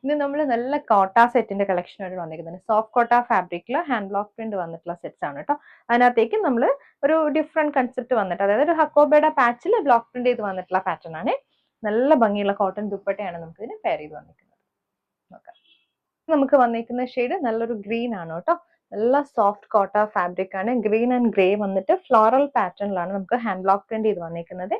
ഇത് നമ്മൾ നല്ല കോട്ട സെറ്റിന്റെ കളക്ഷനായിട്ട് വന്നിരിക്കുന്നത്. സോഫ്റ്റ് കോട്ട ഫാബ്രിക്കിൽ ഹാൻഡ് ബ്ലോക്ക് പ്രിന്റ് വന്നിട്ടുള്ള സെറ്റ്സ് ആണ് കേട്ടോ. അതിനകത്തേക്ക് നമ്മൾ ഒരു ഡിഫറെന്റ് കൺസെപ്റ്റ് വന്നിട്ട്, അതായത് ഒരു ഹക്കോബയുടെ പാച്ചിൽ ബ്ലോക്ക് പ്രിന്റ് ചെയ്ത് വന്നിട്ടുള്ള പാറ്റേൺ ആണ്. നല്ല ഭംഗിയുള്ള കോട്ടൺ ദുപ്പട്ടയാണ് നമുക്ക് ഇതിന് പെയർ ചെയ്ത് വന്നിരിക്കുന്നത്. നോക്കാം, നമുക്ക് വന്നിരിക്കുന്ന ഷെയ്ഡ് നല്ലൊരു ഗ്രീൻ ആണ് കേട്ടോ. നല്ല സോഫ്റ്റ് കോട്ട ഫാബ്രിക് ആണ്. ഗ്രീൻ ആൻഡ് ഗ്രേ വന്നിട്ട് ഫ്ലോറൽ പാറ്റേണിലാണ് നമുക്ക് ഹാൻഡ് ബ്ലോക്ക് പ്രിന്റ് ചെയ്ത് വന്നിരിക്കുന്നത്.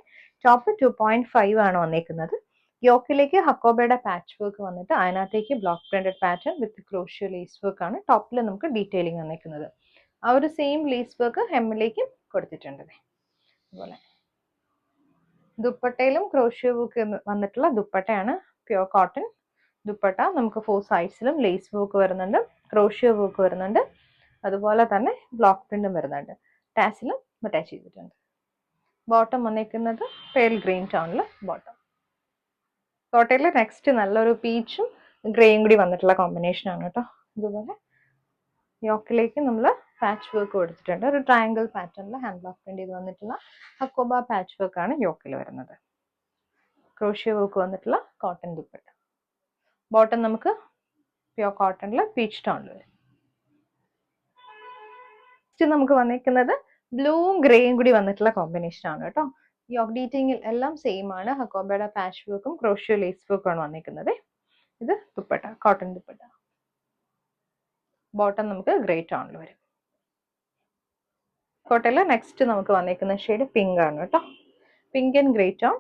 ടോപ്പ് 2.5 ആണ് വന്നിരിക്കുന്നത്. യോക്കിലേക്ക് ഹക്കോബയുടെ പാച്ച് വർക്ക് വന്നിട്ട് അതിനകത്തേക്ക് block printed pattern with crochet lace work ആണ്. ടോപ്പിൽ നമുക്ക് ഡീറ്റെയിലിംഗ് വന്നിരിക്കുന്നത്. ആ ഒരു സെയിം ലേസ് വർക്ക് ഹെമ്മിലേക്കും കൊടുത്തിട്ടുണ്ട്. അതുപോലെ ദുപ്പട്ടയിലും ക്രോഷ്യോ വർക്ക് വന്നിട്ടുള്ള ദുപ്പട്ടയാണ്. Pure cotton dupatta. നമുക്ക് 4 സൈഡ്സിലും ലേസ് വർക്ക് വരുന്നുണ്ട്, ക്രോഷ്യോ വർക്ക് വരുന്നുണ്ട്, അതുപോലെ തന്നെ ബ്ലോക്ക് പ്രിന്റും വരുന്നുണ്ട്. ടാസിലും അറ്റാച്ച് ചെയ്തിട്ടുണ്ട്. ബോട്ടം വന്നിരിക്കുന്നത് പേൽ ഗ്രീൻ ടോണിൽ ബോട്ടം. കോട്ടയിൽ നെക്സ്റ്റ് നല്ലൊരു പീച്ചും ഗ്രേയും കൂടി വന്നിട്ടുള്ള കോമ്പിനേഷൻ ആണ് കേട്ടോ. ഇതുപോലെ യോക്കിലേക്ക് നമ്മൾ പാച്ച് വർക്ക് കൊടുത്തിട്ടുണ്ട്. ഒരു ട്രയാങ്കിൾ പാറ്റേണിൽ ഹാൻഡ് ബ്ലോക്ക് പ്രിന്റ് ചെയ്ത് വന്നിട്ടുള്ള ഹക്കോബ പാച്ച് വർക്ക് ആണ് യോക്കിൽ വരുന്നത്. ക്രോഷ്യോ വർക്ക് വന്നിട്ടുള്ള കോട്ടൺ ദുപ്പട്ട. ബോട്ടം നമുക്ക് പ്യുവർ കോട്ടണിൽ പീച്ച് ടോണിൽ വരും. നെക്സ്റ്റ് നമുക്ക് വന്നിരിക്കുന്നത് ബ്ലൂവും ഗ്രേയും കൂടി വന്നിട്ടുള്ള കോമ്പിനേഷൻ ആണ് കേട്ടോ. യോക്ക് ഡീറ്റെയിലിംഗ് എല്ലാം സെയിം ആണ്. ഹക്കോബയുടെ പാച്ച് വർക്കും ക്രോഷ്യോ ലേസ് വർക്കും ആണ് വന്നിരിക്കുന്നത്. ഇത് ദുപ്പട്ട, കോട്ടൺ ദുപ്പട്ട. ബോട്ടം നമുക്ക് ഗ്രേ ടോണിൽ വരും. കോട്ടയിൽ നെക്സ്റ്റ് നമുക്ക് വന്നിരിക്കുന്ന ഷെയ്ഡ് പിങ്ക് ആണ് കേട്ടോ. Pink and grey tone.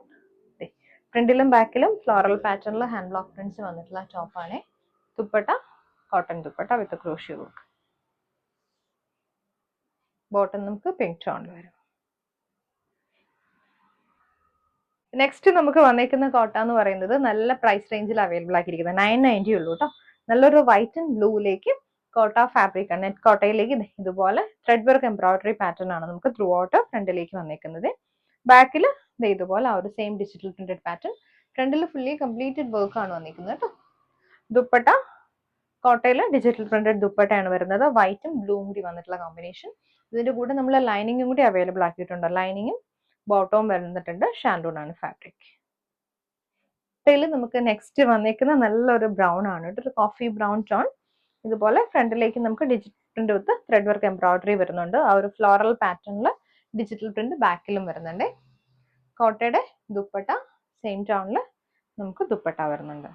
ഫ്രണ്ടിലും ബാക്കിലും ഫ്ലോറൽ പാറ്റേണിൽ ഹാൻഡ് ബ്ലോക്ക് പ്രിന്റ്സ് വന്നിട്ടുള്ള ടോപ്പാണ്. Dupatta cotton dupatta with crochet work. Bottom നമുക്ക് പിങ്ക് ടോണിൽ വരും. നെക്സ്റ്റ് നമുക്ക് വന്നിരിക്കുന്ന കോട്ട എന്ന് പറയുന്നത് നല്ല പ്രൈസ് റേഞ്ചിൽ അവൈലബിൾ ആക്കിയിരിക്കുന്നത് 990 ഉള്ളൂ കേട്ടോ. നല്ലൊരു വൈറ്റ് ആൻഡ് ബ്ലൂയിലേക്ക് കോട്ട ഫാബ്രിക് ആണ്. നെറ്റ് കോട്ടയിലേക്ക് ഇതുപോലെ ത്രെഡ് വർക്ക് എംബ്രോയിഡറി പാറ്റേൺ ആണ് നമുക്ക് ത്രൂ ഔട്ട് ഫ്രണ്ടിലേക്ക് വന്നിരിക്കുന്നത്. ബാക്കിൽ ഇതുപോലെ ആ ഒരു സെയിം ഡിജിറ്റൽ പ്രിന്റഡ് പാറ്റേൺ. ഫ്രണ്ടിൽ ഫുള്ളി കംപ്ലീറ്റഡ് വർക്ക് ആണ് വന്നിരിക്കുന്നത് കേട്ടോ. ദുപ്പട്ട കോട്ടയിൽ ഡിജിറ്റൽ പ്രിന്റഡ് ദുപ്പട്ടയാണ് വരുന്നത്. വൈറ്റും ബ്ലൂവും കൂടി വന്നിട്ടുള്ള കോമ്പിനേഷൻ. ഇതിന്റെ കൂടെ നമ്മൾ ലൈനിങ്ങും കൂടി അവൈലബിൾ ആക്കിയിട്ടുണ്ട്. ലൈനിങ്ങും ബോട്ടവും വരുന്നിട്ടുണ്ട്. ഷാൻഡൂൺ ആണ് ഫാബ്രിക്. കോട്ടയിൽ നമുക്ക് നെക്സ്റ്റ് വന്നിരിക്കുന്ന നല്ലൊരു ബ്രൗൺ ആണ് കേട്ടോ. ഒരു കോഫി ബ്രൗൺ ടോൺ. ഇതുപോലെ ഫ്രണ്ടിലേക്ക് നമുക്ക് ഡിജിറ്റൽ പ്രിന്റ് വിത്ത് ത്രെഡ് വർക്ക് എംബ്രോയിഡറി വരുന്നുണ്ട്. ആ ഒരു ഫ്ലോറൽ പാറ്റേണിൽ ഡിജിറ്റൽ പ്രിന്റ് ബാക്കിലും വരുന്നുണ്ട്. കോട്ടയുടെ ദുപ്പട്ട സെയിം ടോണിൽ നമുക്ക് ദുപ്പട്ട വരുന്നുണ്ട്.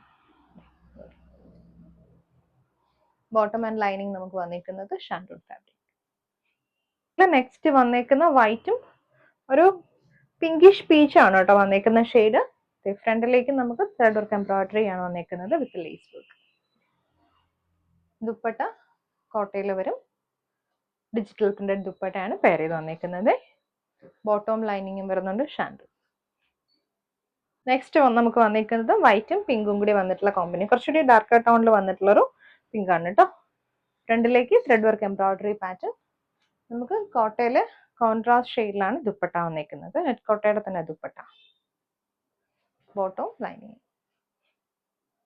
ബോട്ടം ആൻഡ് ലൈനിങ് നമുക്ക് വന്നിരിക്കുന്നത് ഷാൻഡൂൺ ഫാബ്രിക്. നെക്സ്റ്റ് വന്നിരിക്കുന്ന വൈറ്റും ഒരു പിങ്കിഷ് പീച്ച് ആണ് കേട്ടോ വന്നിരിക്കുന്ന ഷെയ്ഡ്. ഫ്രണ്ടിലേക്ക് നമുക്ക് ത്രെഡ് വർക്ക് എംബ്രോയിഡറി ആണ് വന്നിരിക്കുന്നത് വിത്ത് ലേസ് വർക്ക്. ദുപ്പട്ട കോട്ടയിൽ വരും. ഡിജിറ്റൽ പ്രിന്റഡ് ദുപ്പട്ടയാണ് പെയർ ചെയ്ത് വന്നിരിക്കുന്നത്. ബോട്ടവും ലൈനിങ്ങും വരുന്നുണ്ട് ഷാൻഡൂൺ. നെക്സ്റ്റ് നമുക്ക് വന്നിരിക്കുന്നത് വൈറ്റും പിങ്കും കൂടി വന്നിട്ടുള്ള കോമ്പിനേഷൻ. കുറച്ചുകൂടി ഡാർക്ക് ടോണിൽ വന്നിട്ടുള്ളൊരു പിങ്ക് ആണ് കേട്ടോ. ഫ്രണ്ടിലേക്ക് ത്രെഡ് വർക്ക് എംബ്രോയിഡറി പാറ്റേൺ. നമുക്ക് കോട്ടയില് കോൺട്രാസ്റ്റ് ഷെയ്ഡിലാണ് ദുപ്പട്ട വന്നിരിക്കുന്നത്. നെറ്റ് കോട്ടയുടെ തന്നെ ദുപ്പട്ട. ബോട്ടവും ലൈനിങ്.